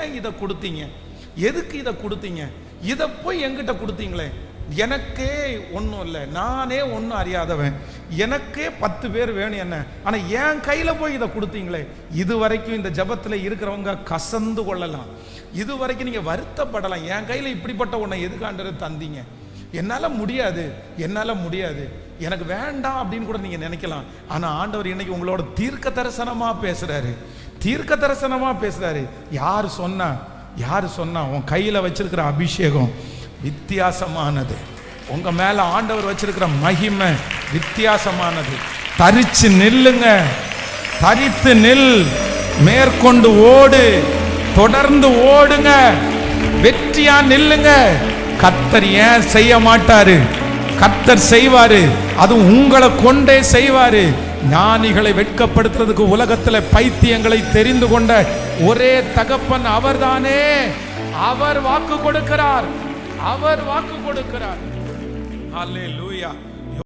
ஏன் இதை கொடுத்தீங்க, எதுக்கு இதை கொடுத்தீங்க, இதை போய் என்கிட்ட கொடுத்தீங்களே, எனக்கே ஒன்றும் இல்லை, நானே ஒன்றும் அறியாதவன், எனக்கே 10 பேர் வேணும் என்ன, ஆனால் என் கையில் போய் இதை கொடுத்தீங்களே. இது வரைக்கும் இந்த ஜபத்தில் இருக்கிறவங்க கசந்து கொள்ளலாம், இது வரைக்கும் நீங்கள் வருத்தப்படலாம், என் கையில் இப்படிப்பட்ட ஒன்றை எதுக்காண்டது தந்தீங்க, என்னால் முடியாது, என்னால் முடியாது, எனக்கு வேண்டாம் அப்படின்னு கூட நீங்கள் நினைக்கலாம். ஆனால் ஆண்டவர் இன்னைக்கு உங்களோட தீர்க்க தரிசனமாக பேசுகிறாரு, தீர்க்க தரிசனமாக பேசுகிறாரு. யார் சொன்னா உன் கையில் வச்சிருக்கிற அபிஷேகம் வித்தியாசமானது, உங்க மேல ஆண்டவர் வச்சிருக்கிற மகிமை வித்தியாசமானது. தரிச்சு நில்லுங்க, தரித்து நில், மேற்கொண்டு ஓடு, தொடர்ந்து ஓடுங்க, வெற்றியா நில்லுங்க. கர்த்தர் ஏன் செய்ய மாட்டாரு, கர்த்தர் செய்வாரு, அது உங்களை கொண்டே செய்வாரு. ஞானிகளை வெட்கப்படுத்துறதுக்கு உலகத்துல பைத்தியங்களை தெரிந்து கொண்ட ஒரே தகப்பன் அவர்தானே. அவர் வாக்கு கொடுக்கிறார், அவர் வாக்கு கொடுக்கிறார். ஹல்லேலூயா.